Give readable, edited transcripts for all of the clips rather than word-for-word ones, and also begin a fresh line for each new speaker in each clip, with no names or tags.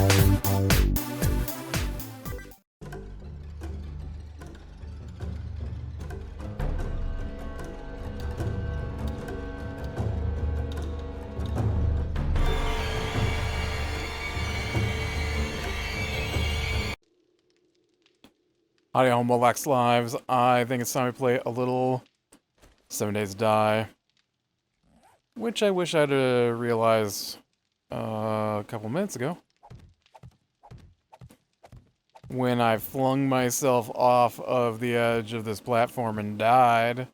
Howdy, Homolex Lives. I think it's time we play a little 7 Days to Die, which I wish I'd realized a couple minutes ago when I flung myself off of the edge of this platform and died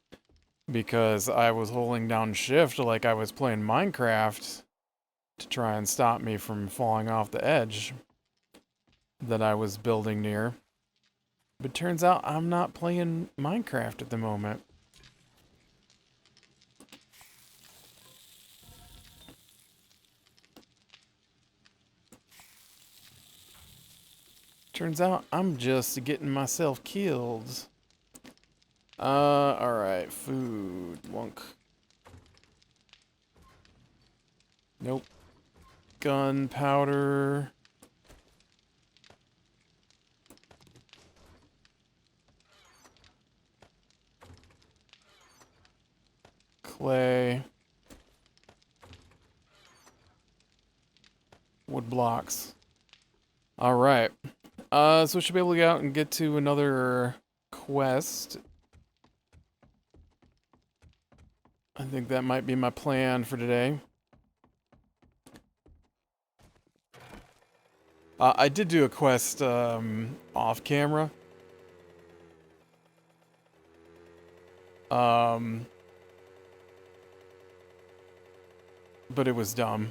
because I was holding down shift like I was playing Minecraft to try and stop me from falling off the edge that I was building near. But turns out I'm not playing Minecraft at the moment. Turns out I'm just getting myself killed. Alright, food, wonk. Nope. Gunpowder. Clay. Wood blocks. Alright. So we should be able to get out and get to another quest. I think that might be my plan for today. I did do a quest off camera. But it was dumb.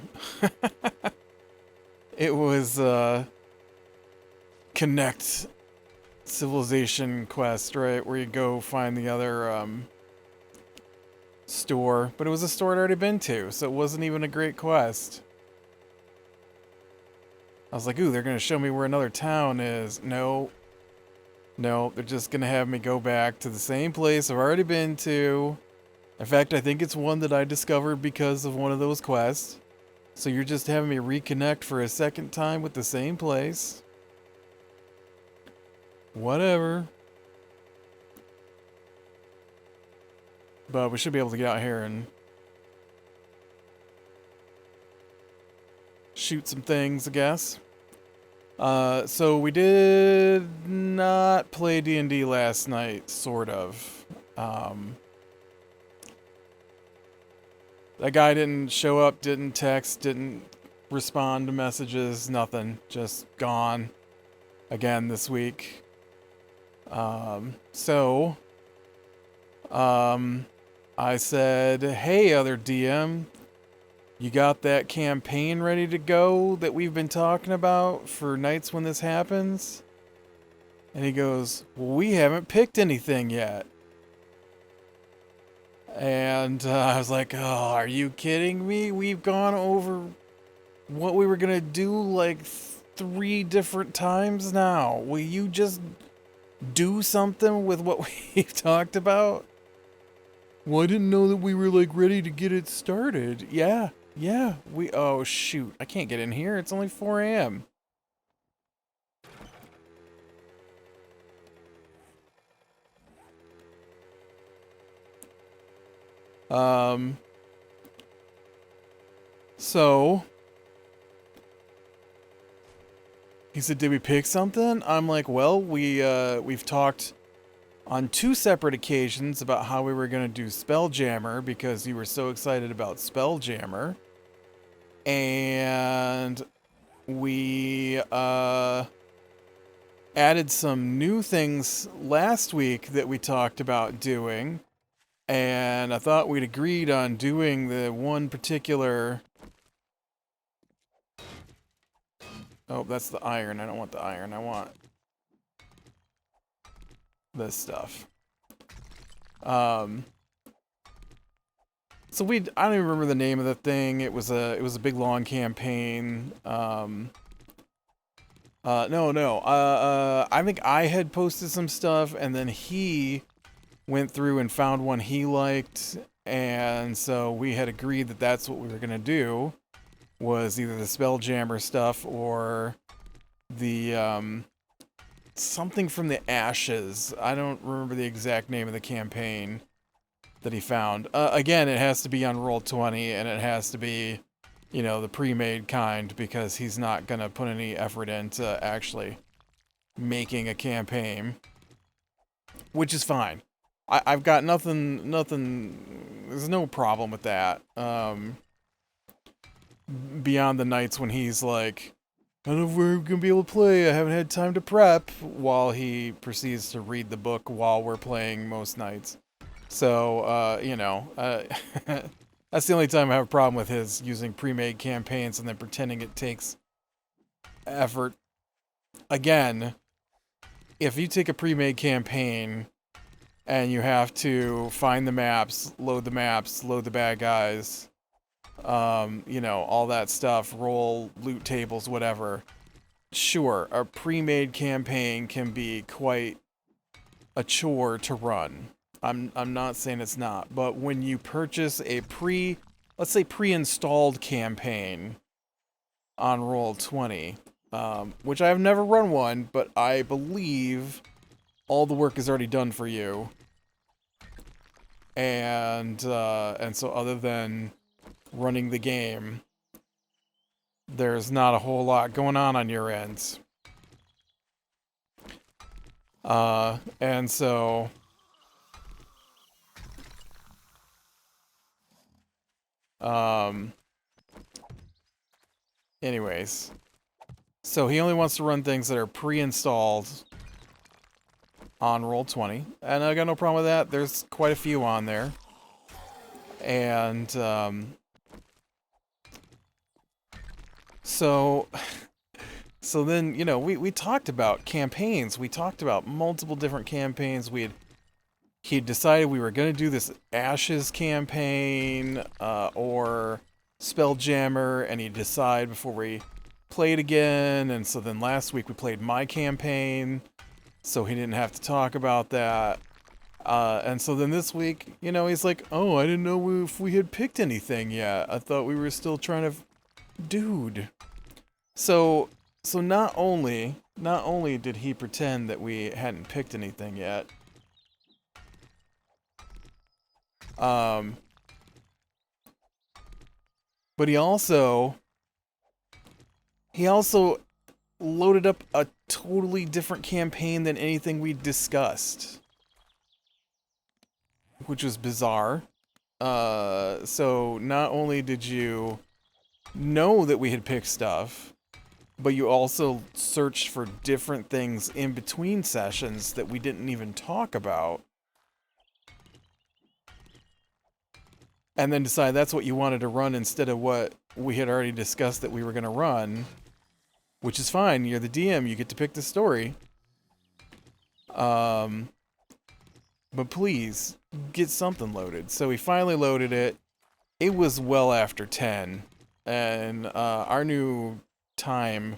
It was connect civilization quest, right? Where you go find the other store. But it was a store I'd already been to, so it wasn't even a great quest. I was like, ooh, they're gonna show me where another town is. No. No, they're just gonna have me go back to the same place I've already been to. In fact, I think it's one that I discovered because of one of those quests. So you're just having me reconnect for a second time with the same place. Whatever. But we should be able to get out here and shoot some things, I guess. So we did not play D&D last night, sort of. That guy didn't show up, didn't text, didn't respond to messages, nothing. Just gone again this week. I said, hey, other DM, you got that campaign ready to go that we've been talking about for nights when this happens? And he goes, well, we haven't picked anything yet. And I was like, oh, are you kidding me? We've gone over what we were going to do like 3 different times now. Will you just do something with what we've talked about? Well, I didn't know that we were like ready to get it started. Yeah, oh shoot, I can't get in here. It's only 4 a.m. So he said, did we pick something? I'm like, well, we've talked on 2 separate occasions about how we were going to do Spelljammer because you were so excited about Spelljammer. And we added some new things last week that we talked about doing. And I thought we'd agreed on doing the one particular... Oh, that's the iron. I don't want the iron. I want this stuff. So I don't even remember the name of the thing. It was a big long campaign. I think I had posted some stuff and then he went through and found one he liked, and so we had agreed that that's what we were gonna do. was either the Spelljammer stuff or the, something from the Ashes. I don't remember the exact name of the campaign that he found. Again, it has to be on Roll20, and it has to be, you know, the pre-made kind, because he's not gonna put any effort into actually making a campaign, which is fine. I've got nothing, there's no problem with that. Beyond the nights when he's like, I don't know if we're gonna be able to play, I haven't had time to prep, while he proceeds to read the book while we're playing most nights. So, you know, that's the only time I have a problem with his using pre-made campaigns and then pretending it takes effort. Again, if you take a pre-made campaign and you have to find the maps, load the bad guys, you know, all that stuff, roll loot tables, whatever. Sure, a pre-made campaign can be quite a chore to run. I'm not saying it's not, but when you purchase a let's say pre-installed campaign on Roll20, which I've never run one, but I believe all the work is already done for you. And so other than running the game, there's not a whole lot going on your end. And so anyways, so he only wants to run things that are pre-installed on Roll20, and I got no problem with that. There's quite a few on there. And so then, you know, we talked about campaigns. We talked about multiple different campaigns. He decided we were going to do this Ashes campaign or Spelljammer, and he decided before we played again. And so then last week we played my campaign, so he didn't have to talk about that. And so then this week, you know, he's like, oh, I didn't know if we had picked anything yet. I thought we were still trying to... Dude. So not only did he pretend that we hadn't picked anything yet, but he also loaded up a totally different campaign than anything we discussed, which was bizarre. So not only did you know that we had picked stuff, but you also searched for different things in between sessions that we didn't even talk about. And then decide that's what you wanted to run instead of what we had already discussed that we were going to run. Which is fine, you're the DM, you get to pick the story. But please, get something loaded. So we finally loaded it. It was well after 10. And our new time,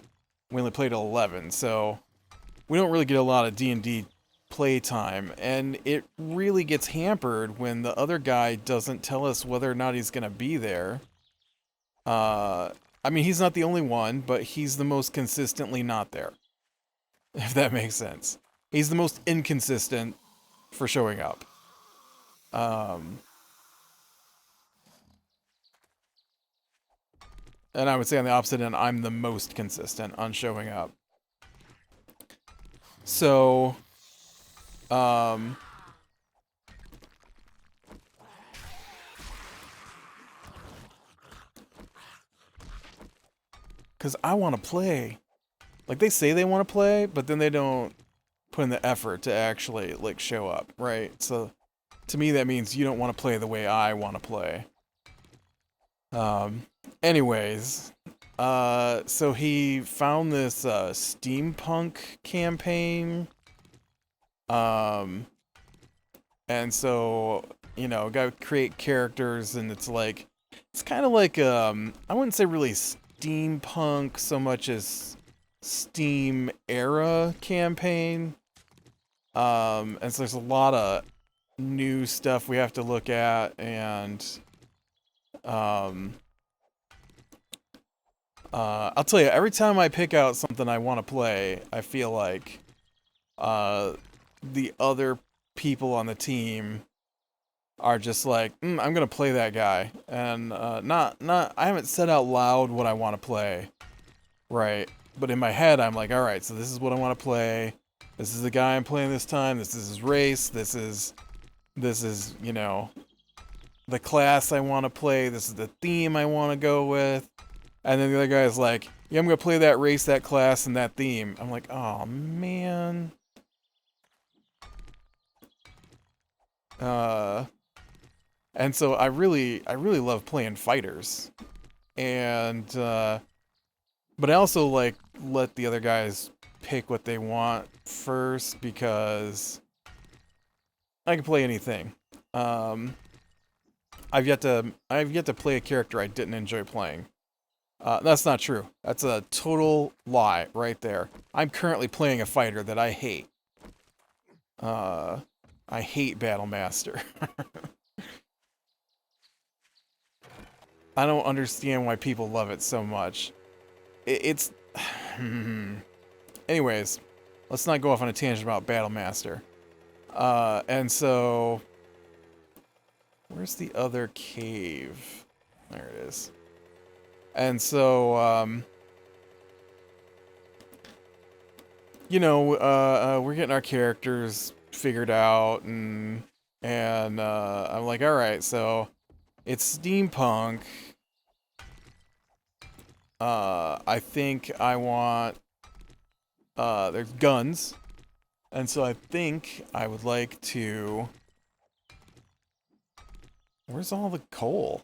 we only played till 11, so we don't really get a lot of D&D playtime, and it really gets hampered when the other guy doesn't tell us whether or not he's going to be there. I mean, he's not the only one, but he's the most consistently not there, if that makes sense. He's the most inconsistent for showing up. And I would say on the opposite end, I'm the most consistent on showing up. So, because I want to play. Like, they say they want to play, but then they don't put in the effort to actually, like, show up, right? So, to me, that means you don't want to play the way I want to play. Anyways, so he found this, steampunk campaign, and so, you know, gotta create characters, and it's like, it's kind of like, I wouldn't say really steampunk so much as Steam era campaign, and so there's a lot of new stuff we have to look at, and, I'll tell you, every time I pick out something I want to play, I feel like uh, the other people on the team are just like, I'm gonna play that guy, and I haven't said out loud what I want to play, right? But in my head, I'm like, all right, so this is what I want to play. This is the guy I'm playing this time. This is his race. This is the class I want to play. This is the theme I want to go with. And then the other guy's like, yeah, I'm gonna play that race, that class, and that theme. I'm like, oh man. Uh, and so I really love playing fighters, and but I also like let the other guys pick what they want first because I can play anything. Um, I've yet to play a character I didn't enjoy playing. That's not true. That's a total lie right there. I'm currently playing a fighter that I hate. Uh, I hate Battlemaster. I don't understand why people love it so much. It's... Anyways, let's not go off on a tangent about Battlemaster. And so... Where's the other cave? There it is. And so, we're getting our characters figured out, and I'm like, all right, so it's steampunk. I think I want, there's guns, and so I think I would like to, where's all the coal?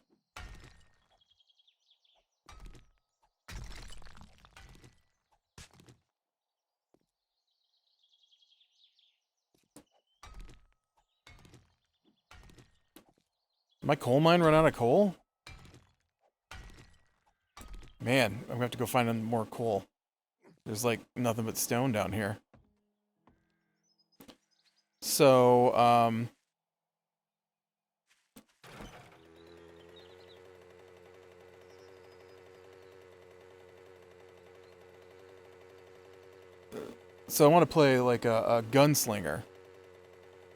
My coal mine run out of coal? Man, I'm gonna have to go find more coal. There's like nothing but stone down here. So, I want to play like a gunslinger.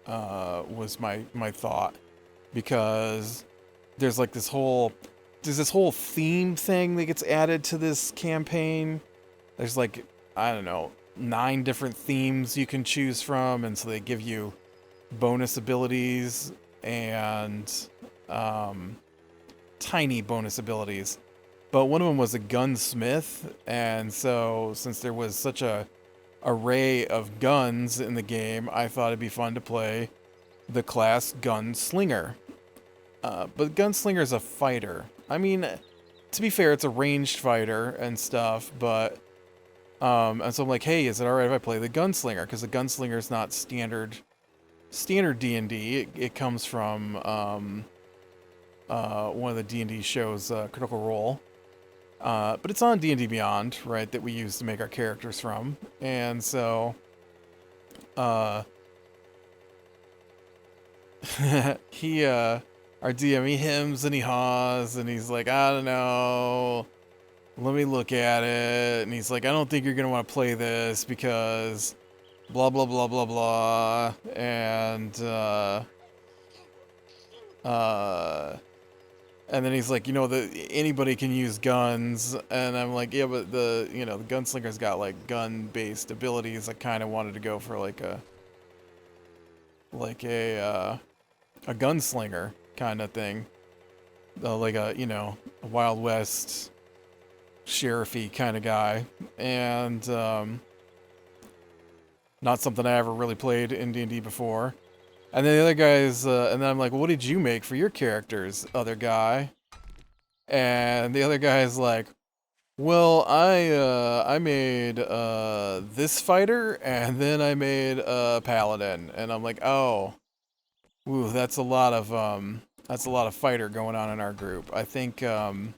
Was my thought, because there's like this whole theme thing that gets added to this campaign. There's like, I don't know, 9 different themes you can choose from, and so they give you bonus abilities and tiny bonus abilities. But one of them was a gunsmith, and so since there was such a array of guns in the game, I thought it'd be fun to play the class Gunslinger. But Gunslinger's a fighter. I mean, to be fair, it's a ranged fighter and stuff, but and so I'm like, hey, is it alright if I play the Gunslinger? Because the Gunslinger's not standard D&D. It comes from one of the D&D shows, Critical Role. But it's on D&D Beyond, right, that we use to make our characters from. And so, our DM, he hems and he haws, and he's like, I don't know, let me look at it. And he's like, I don't think you're going to want to play this because blah, blah, blah, blah, blah. And then he's like, anybody can use guns. And I'm like, yeah, but the gunslinger's got like gun-based abilities. I kind of wanted to go for like a gunslinger kind of thing, like a Wild West sheriffy kind of guy, and not something I ever really played in D&D before. And then the other guys, and then I'm like, well, what did you make for your characters, other guy? And the other guy's like, well, I made this fighter, and then I made a paladin. And I'm like, oh, ooh, that's a lot of fighter going on in our group. I think, you know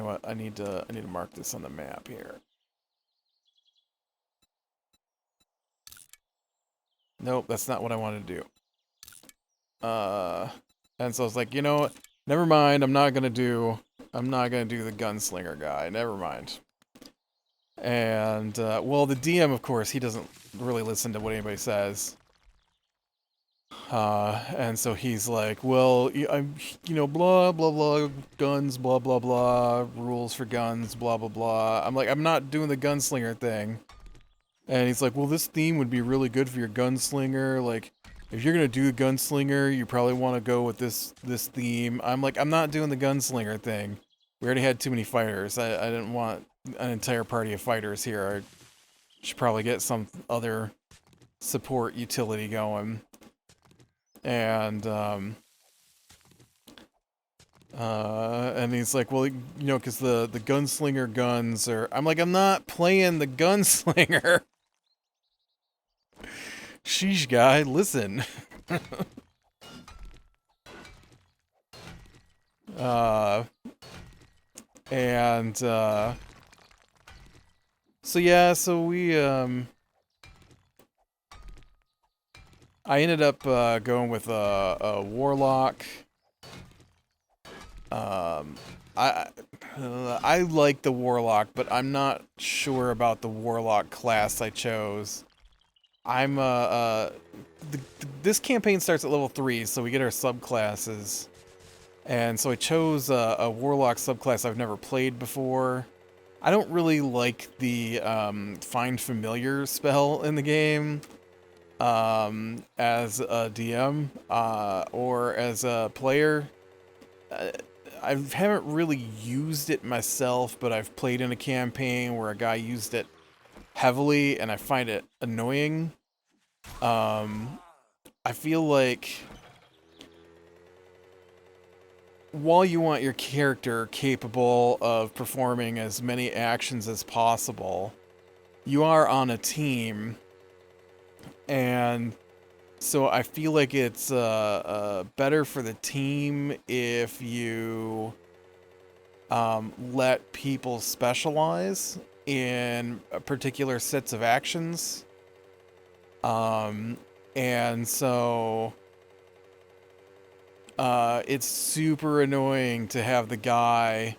what? I need to mark this on the map here. Nope, that's not what I wanted to do. And so I was like, never mind, I'm not gonna do I'm not gonna do the Gunslinger guy. Never mind. And, well, the DM, of course, he doesn't really listen to what anybody says. And so he's like, well, I'm, blah, blah, blah, guns, blah, blah, blah, rules for guns, blah, blah, blah. I'm like, I'm not doing the Gunslinger thing. And he's like, well, this theme would be really good for your Gunslinger. Like, if you're going to do the Gunslinger, you probably want to go with this theme. I'm like, I'm not doing the Gunslinger thing. We already had too many fighters. I didn't want an entire party of fighters here. I should probably get some other support utility going. And he's like, well, because the Gunslinger guns are... I'm like, I'm not playing the Gunslinger. Sheesh, guy, listen. So yeah, so we, I ended up, going with a Warlock. I like the Warlock, but I'm not sure about the Warlock class I chose. I'm, this campaign starts at level 3, so we get our subclasses. And so I chose a Warlock subclass I've never played before. I don't really like the Find Familiar spell in the game as a DM or as a player. I haven't really used it myself, but I've played in a campaign where a guy used it heavily, and I find it annoying. I feel like while you want your character capable of performing as many actions as possible, you are on a team, and so I feel like it's better for the team if you let people specialize in particular sets of actions. And so it's super annoying to have the guy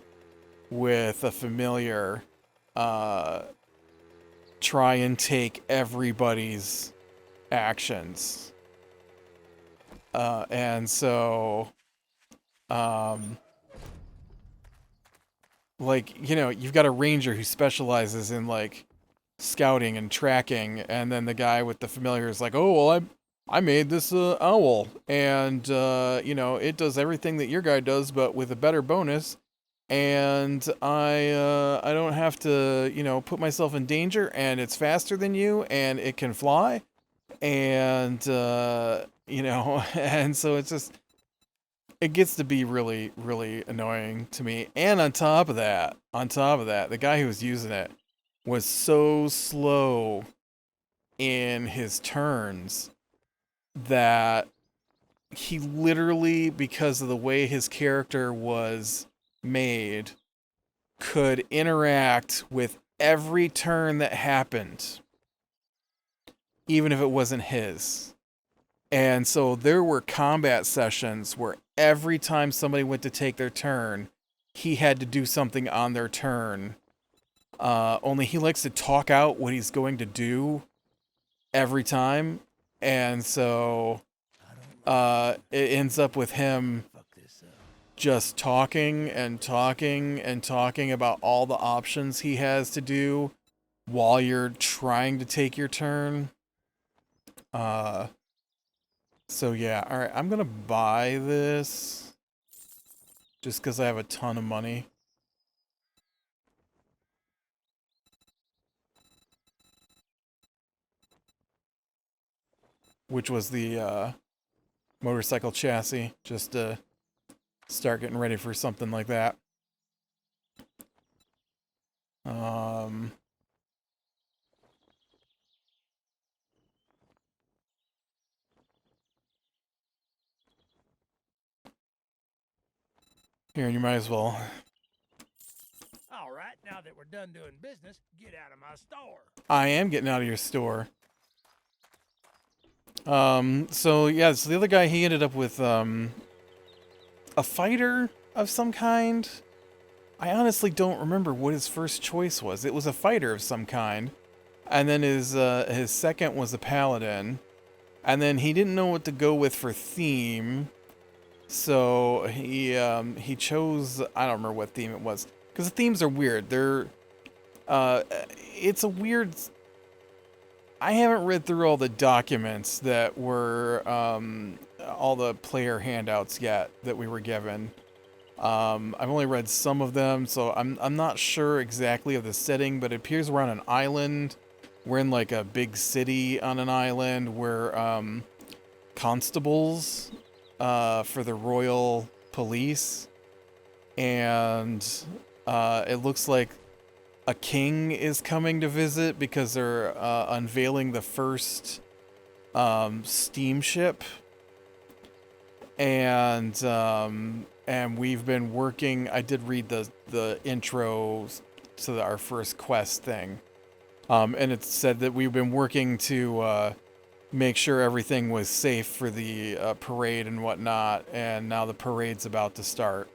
with a familiar try and take everybody's actions. And so, like, you've got a ranger who specializes in, like, scouting and tracking, and then the guy with the familiar is like, oh, well, I made this owl, and, it does everything that your guy does, but with a better bonus, and I don't have to, put myself in danger, and it's faster than you, and it can fly, and, and so it's just, it gets to be really, really annoying to me. And on top of that, the guy who was using it was so slow in his turns that he literally, because of the way his character was made, could interact with every turn that happened, even if it wasn't his. And so there were combat sessions where every time somebody went to take their turn, he had to do something on their turn. Only he likes to talk out what he's going to do every time. And so it ends up with him just talking and talking and talking about all the options he has to do while you're trying to take your turn. So yeah, alright, I'm gonna buy this just because I have a ton of money. Which was the motorcycle chassis, just to start getting ready for something like that. Here, you might as well.
All right, now that we're done doing business, get out of my store.
I am getting out of your store. So yeah, so the other guy, he ended up with, a fighter of some kind. I honestly don't remember what his first choice was. It was a fighter of some kind, and then his second was a paladin, and then he didn't know what to go with for theme, so he chose, I don't remember what theme it was, because the themes are weird. Uh, it's a weird. I haven't read through all the documents that were all the player handouts yet that we were given. I've only read some of them, so I'm not sure exactly of the setting, but it appears we're on an island. We're in like a big city on an island. We're constables for the royal police, and it looks like a king is coming to visit because they're unveiling the first steamship, and we've been working. I did read the intro to our first quest thing, and it said that we've been working to make sure everything was safe for the parade and whatnot, and now the parade's about to start,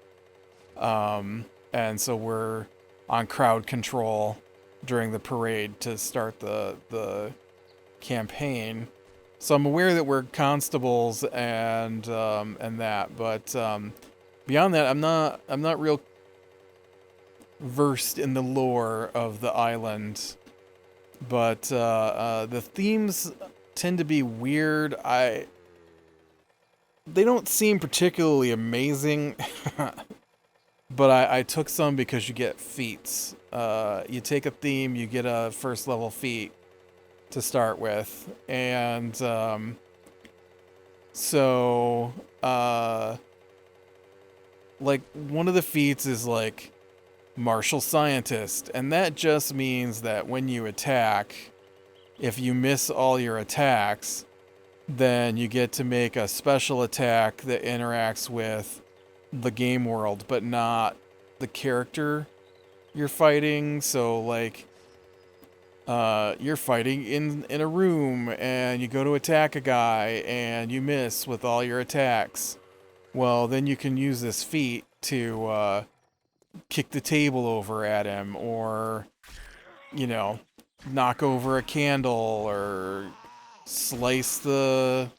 and so we're on crowd control during the parade to start the campaign. So I'm aware that we're constables and that, but beyond that, I'm not real versed in the lore of the island. But the themes tend to be weird. They don't seem particularly amazing. But I took some because you get feats. You take a theme, you get a first level feat to start with. And so like one of the feats is like martial scientist, and that just means that when you attack, if you miss all your attacks, then you get to make a special attack that interacts with the game world, but not the character you're fighting. So like you're fighting in a room and you go to attack a guy and you miss with all your attacks. Well, then you can use this feat to kick the table over at him, or knock over a candle, or slice the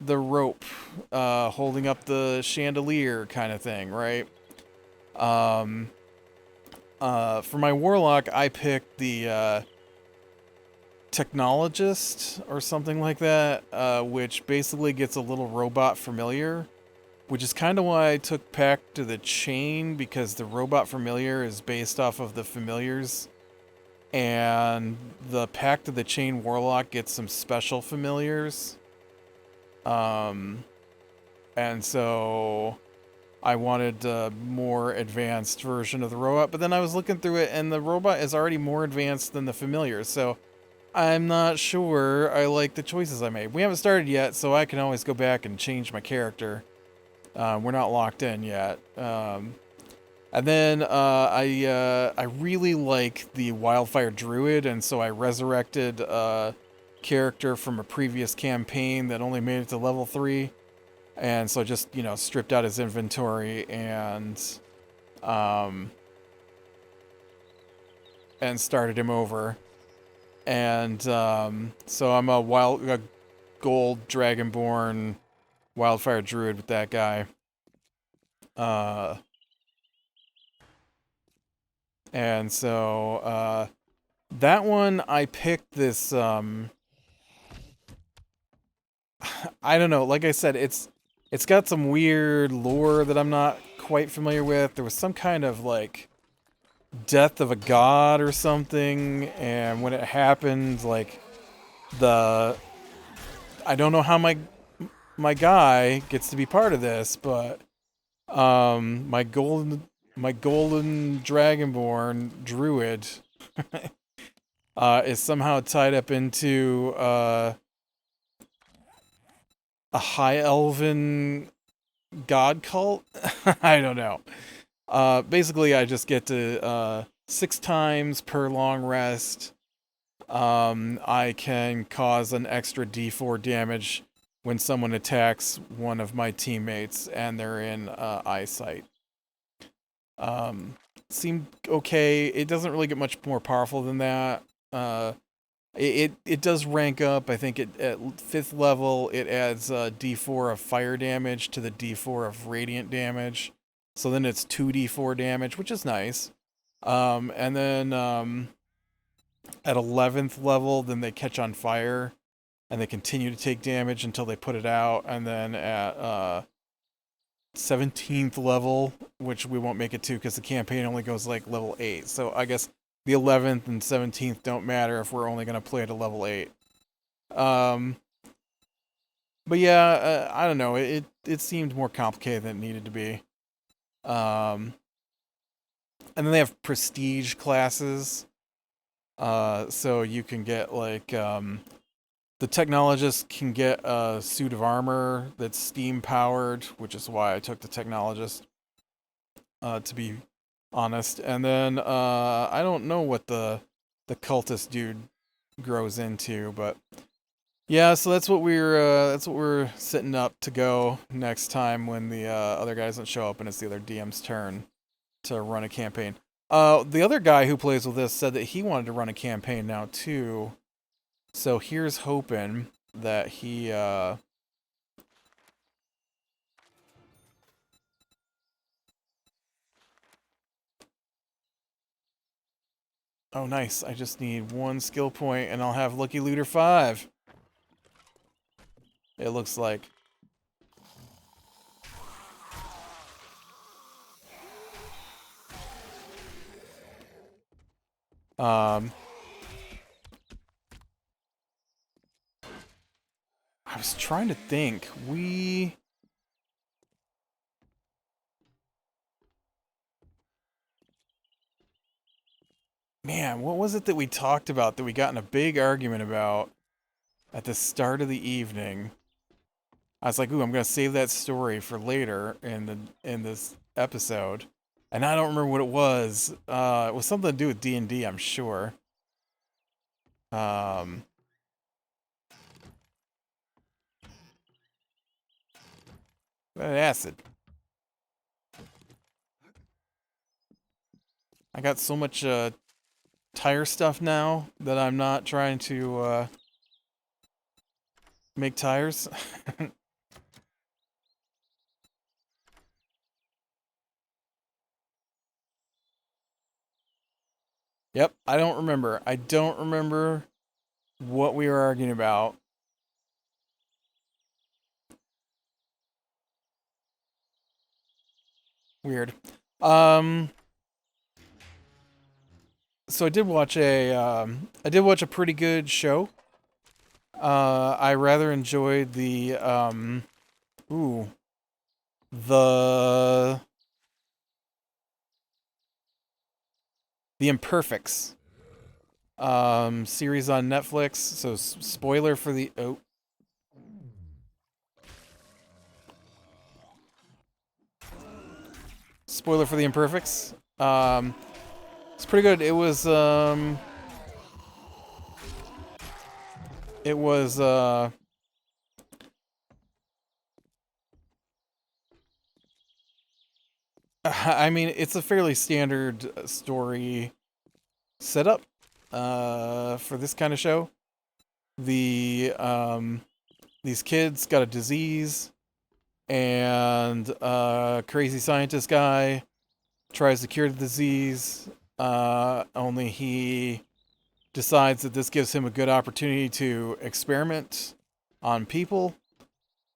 rope holding up the chandelier kind of thing, right? For my warlock, I picked the technologist or something like that, which basically gets a little robot familiar, which is kind of why I took Pact to the Chain, because the robot familiar is based off of the familiars, and the Pact of the Chain warlock gets some special familiars. And so I wanted a more advanced version of the robot, but then I was looking through it and the robot is already more advanced than the familiars, so I'm not sure I like the choices I made. We haven't started yet, so I can always go back and change my character. We're not locked in yet. And then I really like the Wildfire Druid, and so I resurrected a character from a previous campaign that only made it to level 3. And so just, stripped out his inventory and started him over. And so I'm a gold dragonborn Wildfire Druid with that guy. And so that one I picked this I don't know, like I said, it's got some weird lore that I'm not quite familiar with. There was some kind of like death of a god or something, and when it happened, like I don't know how my guy gets to be part of this, but my golden dragonborn druid is somehow tied up into a high elven god cult. I don't know. Basically, I just get to 6 times per long rest. I can cause an extra D4 damage when someone attacks one of my teammates and they're in eyesight. Seemed okay. It doesn't really get much more powerful than that. It does rank up. I think at 5th level it adds D4 of fire damage to the D4 of radiant damage. So then it's 2d4 damage, which is nice. And then at 11th level, then they catch on fire and they continue to take damage until they put it out. And then at 17th level, which we won't make it to because the campaign only goes like level 8. So I guess the 11th and 17th don't matter if we're only going to play at a level 8. But yeah, I don't know. It seemed more complicated than it needed to be. And then they have prestige classes. So you can get like the technologist can get a suit of armor that's steam powered, which is why I took the technologist. To be honest, and then I don't know what the cultist dude grows into, but yeah. So that's what we're setting up to go next time when the other guy doesn't show up and it's the other DM's turn to run a campaign. The other guy who plays with us said that he wanted to run a campaign now too. So here's hoping that he oh nice. I just need 1 skill point and I'll have Lucky Looter 5. It looks like. I was trying to think. Man, what was it that we talked about that we got in a big argument about at the start of the evening? I was like, "Ooh, I'm gonna save that story for later in this episode," and I don't remember what it was. It was something to do with D&D, I'm sure. Um, acid. I got so much tire stuff now that I'm not trying to make tires. Yep, I don't remember. I don't remember what we were arguing about. Weird. So I did watch a pretty good show. I rather enjoyed ooh the Imperfects series on Netflix. So spoiler for the spoiler for the Imperfects. It's pretty good. It was I mean, it's a fairly standard story setup for this kind of show. The these kids got a disease, and a crazy scientist guy tries to cure the disease. Only he decides that this gives him a good opportunity to experiment on people,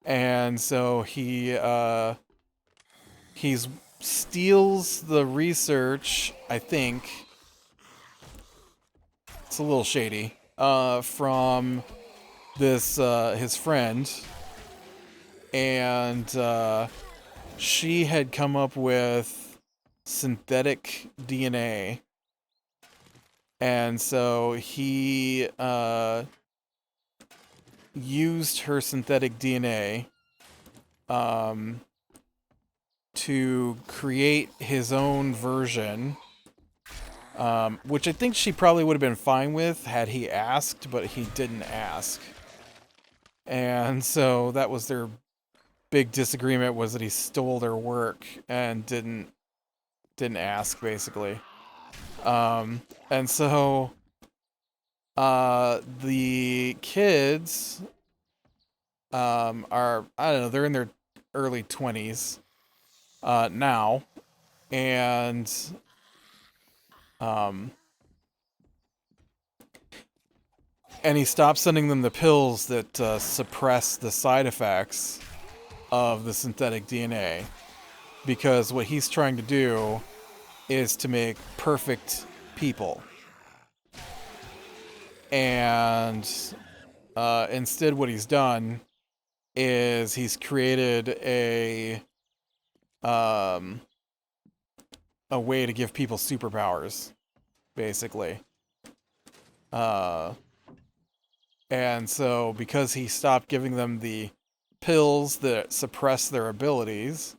and so he's steals the research. I think it's a little shady. From this his friend, and she had come up with synthetic DNA, and so he used her synthetic DNA to create his own version, which I think she probably would have been fine with had he asked, but he didn't ask. And so that was their big disagreement, was that he stole their work and didn't didn't ask, basically. And so the kids are, I don't know, they're in their early 20s now, and um and he stopped sending them the pills that suppress the side effects of the synthetic DNA, because what he's trying to do is to make perfect people. And instead what he's done is he's created um, a way to give people superpowers, basically. Uh, and so because he stopped giving them the pills that suppress their abilities,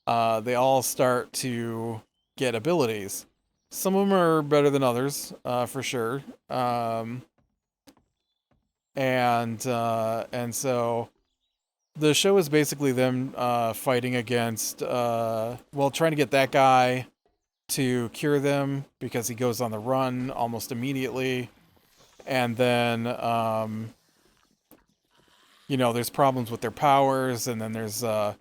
they all start to get abilities. Some of them are better than others, for sure. And so the show is basically them fighting against, trying to get that guy to cure them because he goes on the run almost immediately. And then, there's problems with their powers, and then there's a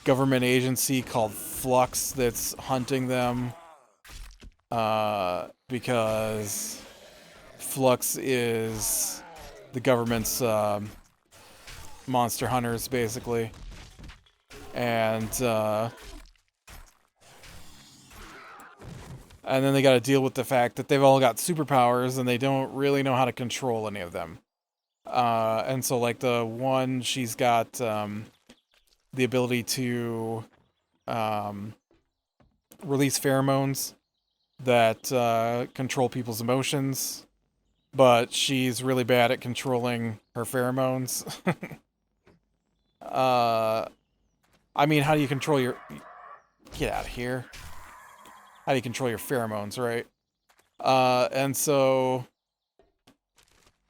government agency called Flux that's hunting them because Flux is the government's monster hunters, basically. And then they got to deal with the fact that they've all got superpowers and they don't really know how to control any of them. And so, like, the one, she's got the ability to release pheromones that control people's emotions, but she's really bad at controlling her pheromones. I mean, how do you control your... Get out of here. How do you control your pheromones, right? And so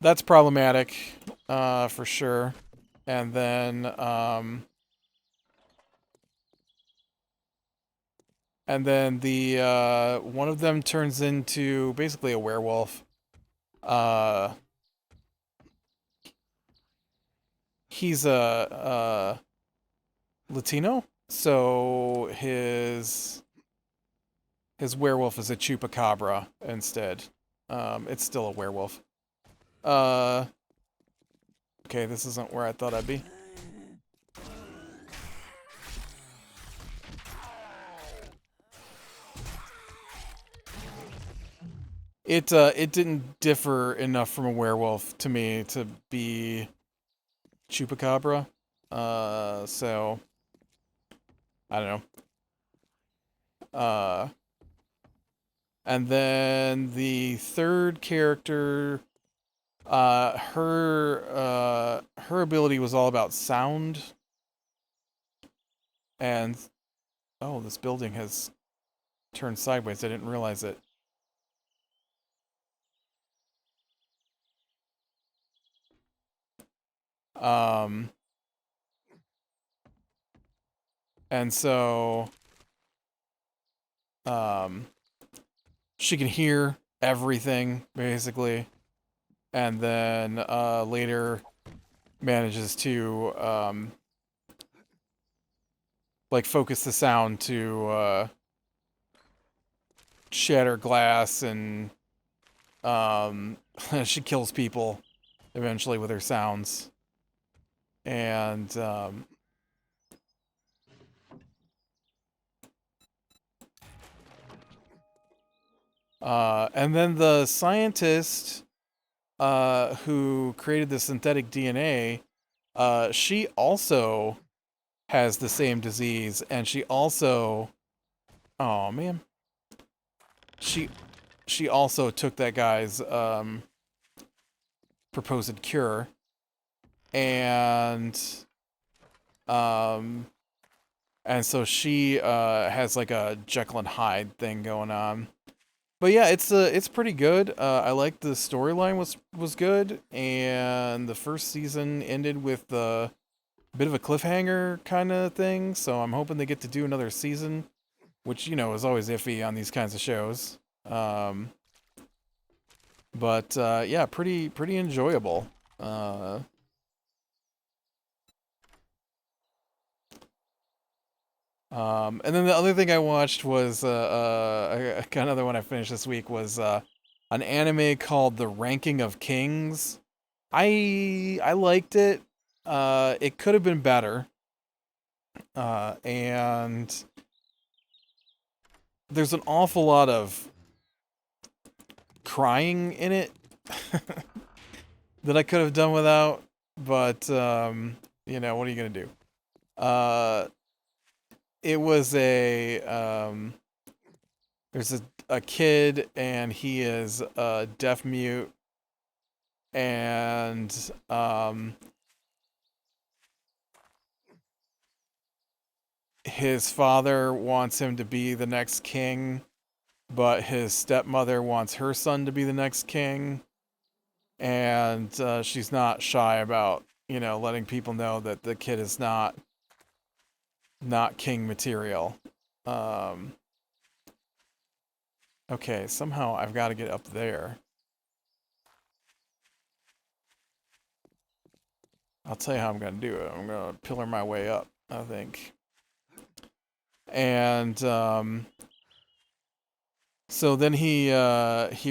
that's problematic, for sure. And then, the one of them turns into basically a werewolf. He's a Latino, so his werewolf is a chupacabra instead. It's still a werewolf. Okay, this isn't where I thought I'd be. It didn't differ enough from a werewolf to me to be chupacabra. So I don't know. And then the third character, her ability was all about sound. And oh, this building has turned sideways. I didn't realize it. And so she can hear everything, basically. And then later manages to focus the sound to shatter glass, and she kills people eventually with her sounds. And and then the scientist who created the synthetic DNA, she also has the same disease, and she also, oh man, she also took that guy's proposed cure, and so she has like a Jekyll and Hyde thing going on. But yeah, it's pretty good. I like the storyline was good, and the first season ended with a bit of a cliffhanger kind of thing. So I'm hoping they get to do another season which, is always iffy on these kinds of shows. But yeah, pretty enjoyable. And then the other thing I watched was another one I finished this week was an anime called The Ranking of Kings. I liked it. It could have been better. And there's an awful lot of crying in it that I could have done without. But what are you gonna do? It was there's a kid and he is deaf mute, and his father wants him to be the next king, but his stepmother wants her son to be the next king, and she's not shy about letting people know that the kid is not king material. Okay, somehow I've got to get up there. I'll tell you how I'm going to do it. I'm going to pillar my way up, I think. And so then he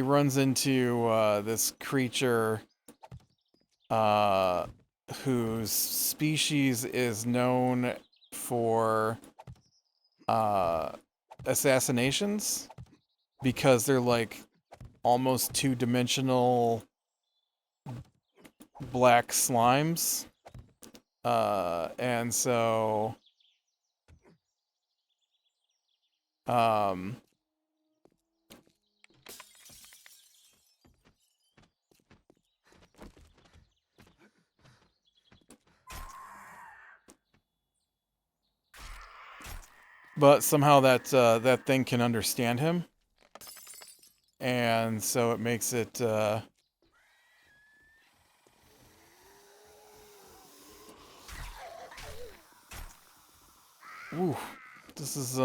runs into this creature whose species is known for assassinations, because they're like almost two-dimensional black slimes. And so but somehow that thing can understand him, and so it makes it ooh, this is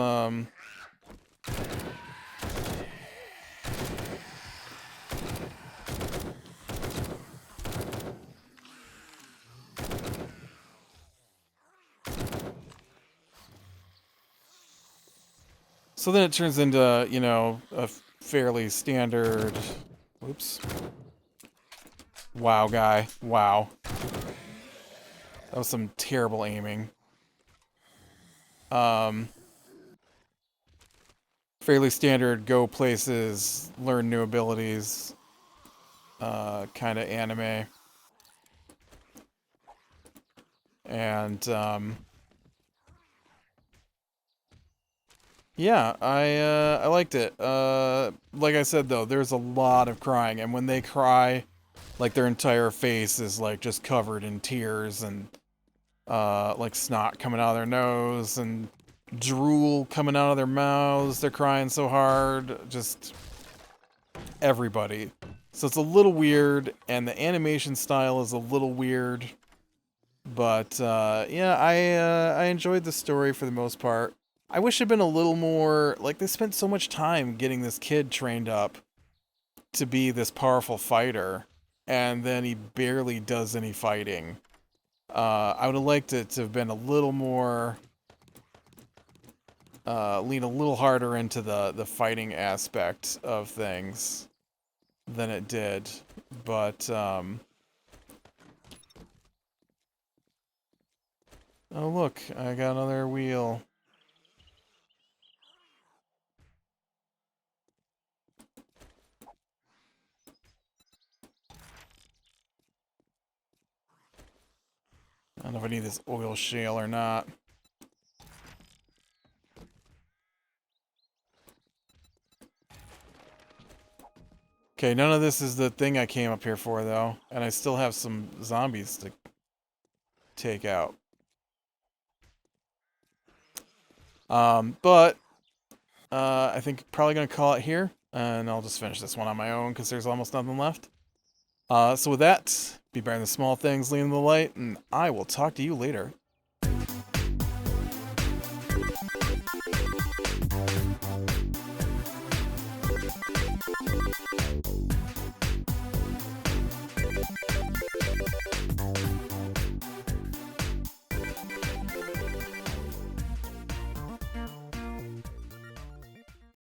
so then it turns into, a fairly standard... Whoops. Wow, guy. Wow. That was some terrible aiming. Fairly standard go places, learn new abilities, kind of anime. And, yeah, I liked it. Like I said, though, there's a lot of crying, and when they cry, like, their entire face is, like, just covered in tears, and, like, snot coming out of their nose, and drool coming out of their mouths. They're crying so hard. Just everybody. So it's a little weird, and the animation style is a little weird. But, yeah, I enjoyed the story for the most part. I wish it'd been a little more, like, they spent so much time getting this kid trained up to be this powerful fighter, and then he barely does any fighting. I would have liked it to have been a little more, lean a little harder into the fighting aspect of things than it did. But, oh look, I got another wheel. I don't know if I need this oil shale or not. Okay, none of this is the thing I came up here for, though. And I still have some zombies to take out. But I think probably going to call it here. And I'll just finish this one on my own, because there's almost nothing left. So with that, be bearing the small things, leading the light, and I will talk to you later.